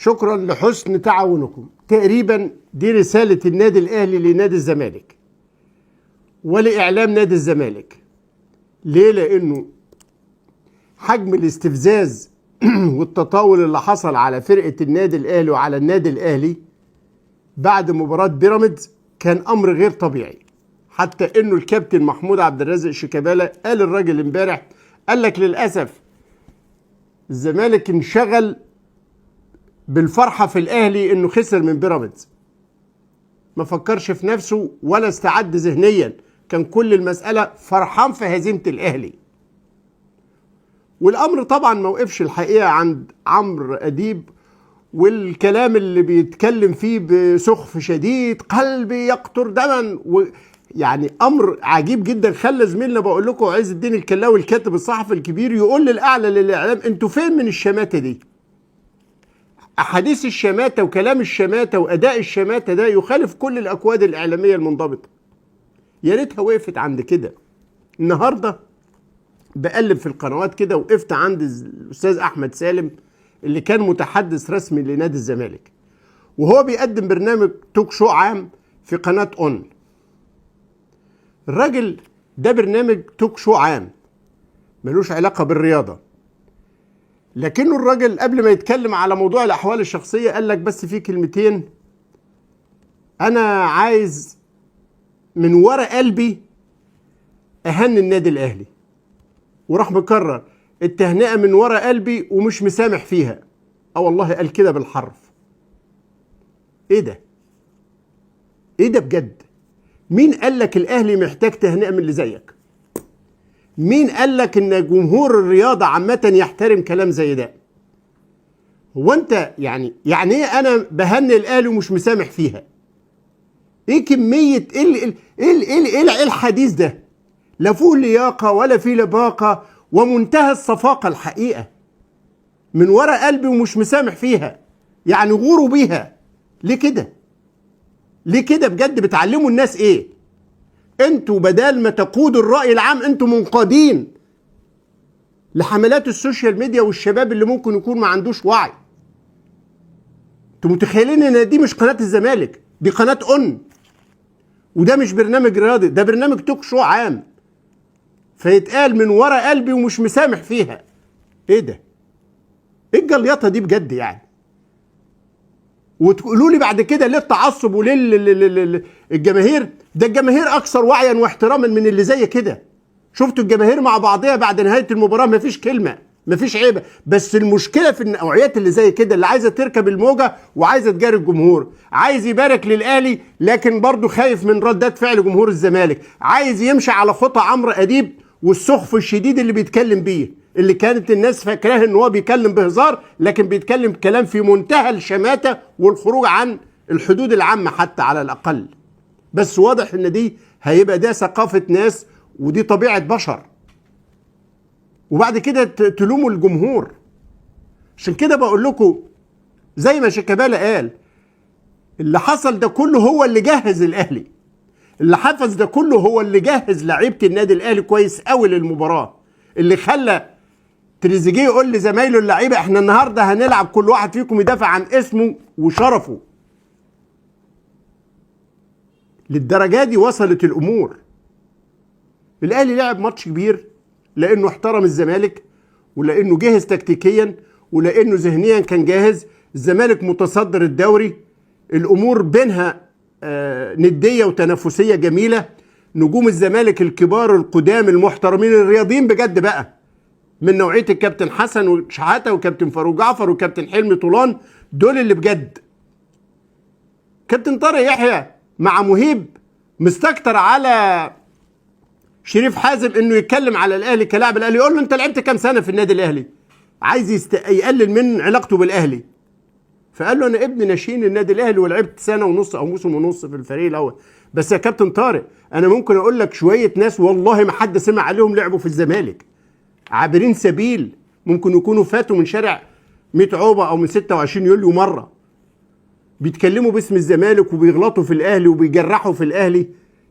شكرا لحسن تعاونكم. تقريبا دي رسالة النادي الأهلي لنادي الزمالك ولإعلام نادي الزمالك. ليه؟ لأنه حجم الاستفزاز والتطاول اللي حصل على فرقة النادي الأهلي وعلى النادي الأهلي بعد مباراة بيراميدز كان أمر غير طبيعي. حتى إنه الكابتن محمود عبد الرازق شيكابالا قال الراجل امبارح، قال لك للأسف الزمالك انشغل بالفرحة في الأهلي إنه خسر من بيراميدز، ما فكرش في نفسه ولا استعد ذهنيا، كان كل المسألة فرحان في هزيمة الأهلي. والأمر طبعا ما وقفش الحقيقة عند عمرو أديب والكلام اللي بيتكلم فيه بسخف شديد، قلبي يقطر دما، يعني أمر عجيب جدا. خلى زميلنا بقول لكم عز الدين الكلاوي الكاتب الصحفي الكبير يقول للأعلى للإعلام انتوا فين من الشماتة دي؟ أحاديث الشماتة وكلام الشماتة وأداء الشماتة ده يخالف كل الأكواد الإعلامية المنضبطة. يا ريتها وقفت عند كده. النهارده بقلب في القنوات كده وقفت عند الأستاذ أحمد سالم اللي كان متحدث رسمي لنادي الزمالك، وهو بيقدم برنامج توك شو عام في قناة أون. الراجل ده برنامج توك شو عام ملوش علاقة بالرياضة، لكنه الراجل قبل ما يتكلم على موضوع الأحوال الشخصية قال لك بس في كلمتين أنا عايز من ورا قلبي أهني النادي الأهلي، وراح مكرر التهنئة من ورا قلبي ومش مسامح فيها. والله قال كده بالحرف. ايه ده؟ ايه ده بجد؟ مين قال لك الاهلي محتاج تهنئة من اللي زيك؟ مين قال لك ان جمهور الرياضة عامة يحترم كلام زي ده؟ هو انت يعني ايه انا بهني الاهلي ومش مسامح فيها؟ ايه كمية ايه الحديث ده؟ لا فيه لياقة ولا فيه لباقة، ومنتهى الصفاقة الحقيقة. من وراء قلبي ومش مسامح فيها، يعني غوروا بيها. ليه كده؟ ليه كده بجد؟ بتعلموا الناس ايه؟ انتوا بدل ما تقودوا الرأي العام انتوا منقادين لحملات السوشيال ميديا والشباب اللي ممكن يكون ما عندوش وعي. انتوا متخيلين ان دي مش قناة الزمالك، دي قناة أون، وده مش برنامج رياضي، ده برنامج توك شو عام، فيتقال من ورا قلبي ومش مسامح فيها. ايه ده؟ ايه الجليطه دي بجد يعني؟ وتقولوا لي بعد كده ليه التعصب وليه الجماهير؟ ده الجماهير اكثر وعيا واحتراما من اللي زي كده. شفتوا الجماهير مع بعضها بعد نهايه المباراه مفيش كلمه، مفيش عيبه، بس المشكله في النوعيات اللي زي كده اللي عايزه تركب الموجه وعايزه تجاري الجمهور، عايز يبارك للاهلي لكن برضه خايف من ردات فعل جمهور الزمالك، عايز يمشي على خطى عمرو اديب والسخف الشديد اللي بيتكلم بيه، اللي كانت الناس فاكراه ان هو بيتكلم بهزار لكن بيتكلم كلام في منتهى الشماتة والخروج عن الحدود العامة حتى على الأقل. بس واضح ان دي هيبقى ده ثقافة ناس ودي طبيعة بشر، وبعد كده تلوموا الجمهور. عشان كده بقول لكم زي ما شيكابالا قال، اللي حصل ده كله هو اللي جهز الأهلي، اللي حفظ ده كله هو اللي جهز لعيبة النادي الأهلي كويس قوي للمباراة، اللي خلى تريزيجيه يقول لزمايله اللعيبه احنا النهارده هنلعب كل واحد فيكم يدافع عن اسمه وشرفه. للدرجه دي وصلت الامور. الاهلي لعب ماتش كبير لانه احترم الزمالك، ولانه جاهز تكتيكيا، ولانه ذهنيا كان جاهز. الزمالك متصدر الدوري، الامور بينها نديه وتنافسيه جميله. نجوم الزمالك الكبار القدام المحترمين الرياضيين بجد بقى، من نوعية الكابتن حسن وشحاتة وكابتن فاروق جعفر وكابتن حلمي طولان، دول اللي بجد. كابتن طارق يحيى مع مهيب مستكتر على شريف حازم انه يتكلم على الاهلي كلاعب الاهلي، يقول له انت لعبت كام سنة في النادي الاهلي؟ عايز يقلل من علاقته بالاهلي. فقال له انا ابن ناشئين النادي الاهلي ولعبت سنة ونص او موسم ونص في الفريق الاول. بس يا كابتن طارق انا ممكن اقول لك شوية ناس والله ما حد سمع عليهم لعبوا في الزمالك، عابرين سبيل، ممكن يكونوا فاتوا من شارع 100 عوبة او من 26 يوليو مرة، بيتكلموا باسم الزمالك وبيغلطوا في الاهلي وبيجرحوا في الاهلي.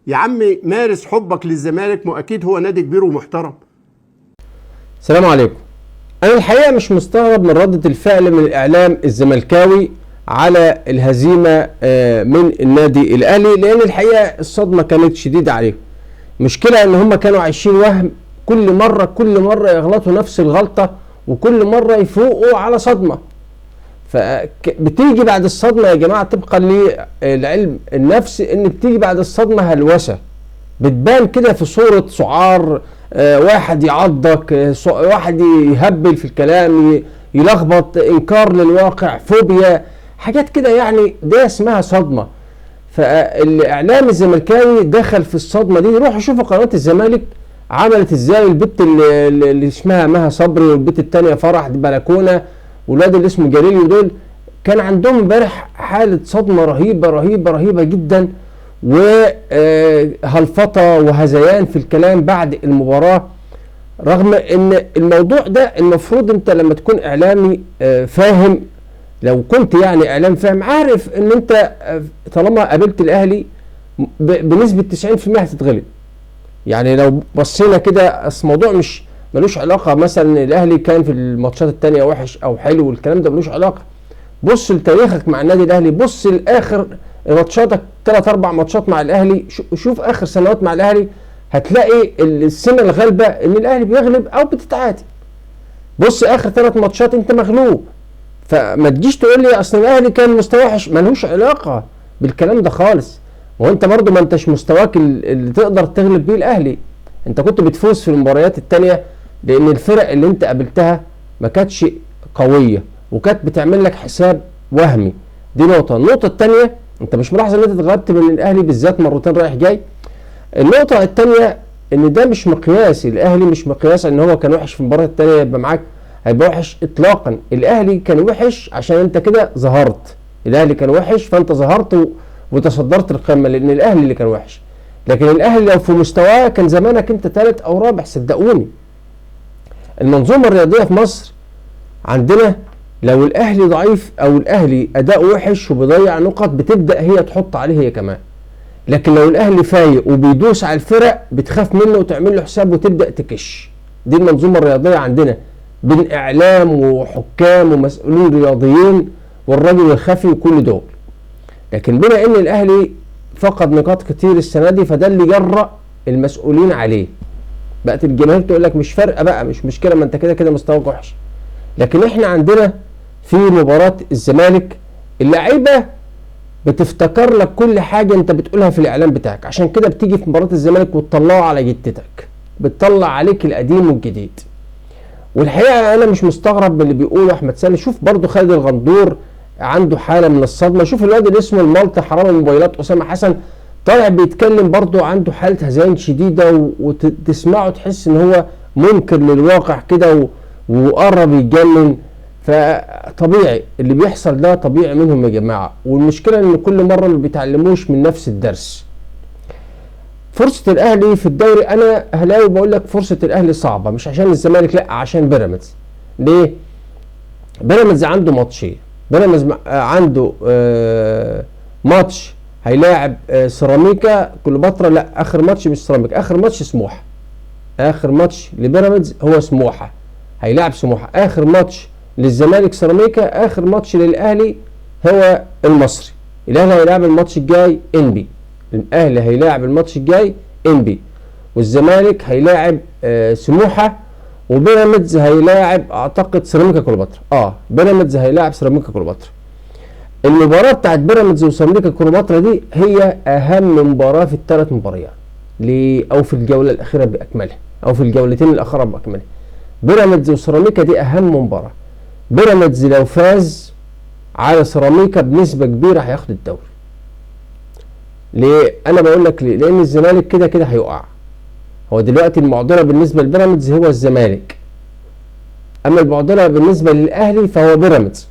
يا عم مارس حبك للزمالك، ما اكيد هو نادي كبير ومحترم. السلام عليكم. انا الحقيقه مش مستغرب من ردة الفعل من الاعلام الزملكاوي على الهزيمه من النادي الاهلي، لان الحقيقه الصدمه كانت شديده عليهم. مشكله ان هم كانوا عايشين وهم، كل مره يغلطوا نفس الغلطه، وكل مره يفوقوا على صدمه. فبتيجي بعد الصدمه يا جماعه، طبقا للعلم النفس، ان بتيجي بعد الصدمه هلوسه، بتبان كده في صوره سعار، واحد يعضك، واحد يهبل في الكلام، يلخبط، انكار للواقع، فوبيا، حاجات كده يعني، ده اسمها صدمه. فالاعلام الزملكاوي دخل في الصدمه دي. روحوا شوفوا قناه الزمالك عملت ازاي، البت اللي اسمها مها صبري، والبت الثانيه فرح بلكونه، والواد اللي اسمه جليل، دول كان عندهم امبارح حاله صدمه رهيبه رهيبه رهيبه جدا، وهلفطه وهذيان في الكلام بعد المباراه. رغم ان الموضوع ده المفروض انت لما تكون اعلامي فاهم، لو كنت يعني اعلام فاهم، عارف ان انت طالما قابلت الاهلي بنسبه 90% هتتغلب. يعني لو بصينا كده، اصل الموضوع مش ملوش علاقه مثلا الاهلي كان في الماتشات الثانيه وحش او حلو، والكلام ده ملوش علاقه. بص لتاريخك مع النادي الاهلي، بص لاخر ماتشاتك، 3-4 ماتشات مع الاهلي، شوف اخر سنوات مع الاهلي، هتلاقي السمه الغالبه ان الاهلي بيغلب او بتتعادل. بص اخر 3 ماتشات انت مغلوب. فما تجيش تقول لي اصل الاهلي كان مستوى وحش، ملوش علاقه بالكلام ده خالص. وانت برضو ما انتش مستواك اللي تقدر تغلب بيه الاهلي. انت كنت بتفوز في المباريات التانية لان الفرق اللي انت قابلتها ما كانتش قويه، وكانت بتعمل لك حساب وهمي. دي نقطه. النقطه الثانيه، انت مش ملاحظ ان انت اتغلبت من الاهلي بالذات مرتين رايح جاي؟ النقطه الثانيه ان ده مش مقياس، الاهلي مش مقياس ان هو كان وحش في المباراه الثانيه يبقى معاك هيبقى وحش اطلاقا. الاهلي كان وحش عشان انت كده ظهرت، الاهلي كان وحش فانت ظهرت وتصدرت القمه، لان الاهلي اللي كان وحش. لكن الاهلي لو في مستواه كان زمانك انت 3 أو رابع، صدقوني. المنظومه الرياضيه في مصر عندنا لو الاهلي ضعيف او الاهلي اداؤه وحش وبيضيع نقط، بتبدا هي تحط عليه هي كمان. لكن لو الاهلي فايق وبيدوس على الفرق، بتخاف منه وتعمل له حساب وتبدا تكش. دي المنظومه الرياضيه عندنا، بين اعلام وحكام ومسؤولين رياضيين والرجل الخفي وكل دول. لكن بما ان الاهلي فقد نقاط كتير السنه دي، فده اللي جرأ المسؤولين عليه. بقت الجماهير تقول لك مش فارقه بقى، مش مشكله، ما انت كده كده مستواك وحش. لكن احنا عندنا في مباراه الزمالك اللعيبه بتفتكر لك كل حاجه انت بتقولها في الاعلام بتاعك، عشان كده بتيجي في مباراه الزمالك وتطلعه على جتتك، بتطلع عليك القديم والجديد. والحقيقه انا مش مستغرب من اللي بيقوله احمد سامي. شوف برضو خالد الغندور عنده حاله من الصدمه، شوف الواد اللي اسمه المالتي حرام الموبايلات اسامه حسن طالع بيتكلم برضو عنده حاله هذيان شديده، وتسمعه تحس ان هو منكر للواقع كده وقرب يتجنن. فطبيعي اللي بيحصل ده، طبيعي منهم يا جماعه. والمشكله ان كل مره ما بيتعلموش من نفس الدرس. فرصه الاهلي في الدوري، انا اهلاوي بقول لك فرصه الاهلي صعبه، مش عشان الزمالك، لا عشان بيراميدز. ليه؟ بيراميدز عنده ماتشين. بيراميدز عنده ماتش هيلاعب سيراميكا كليوباترا، لا اخر ماتش مش سيراميكا، اخر ماتش سموحه. اخر ماتش لبيراميدز هو سموحه، هيلاعب سموحه. اخر ماتش للزمالك سيراميكا، اخر ماتش للاهلي هو المصري. الاهلي هيلاعب الماتش الجاي انبي، الاهلي هيلاعب الماتش الجاي انبي، والزمالك هيلاعب سموحه، وبيراميدز هيلاعب اعتقد سيراميكا كليوباترا. بيراميدز هيلاعب سيراميكا كليوباترا. المباراه بتاعت بيراميدز وسيراميكا كليوباترا دي هي اهم مباراه في ال3 مباريات، او في الجوله الاخيره باكملها، او في الجولتين الاخيره باكملها. بيراميدز وسيراميكا دي اهم مباراه. بيراميدز لو فاز على سيراميكا بنسبه كبيره هياخد الدوري. ليه؟ انا بقول لك ليه؟ لان الزمالك كده كده هيقع. هو دلوقتي المعضله بالنسبه لبيراميدز هو الزمالك، اما المعضله بالنسبه للاهلي فهو بيراميدز.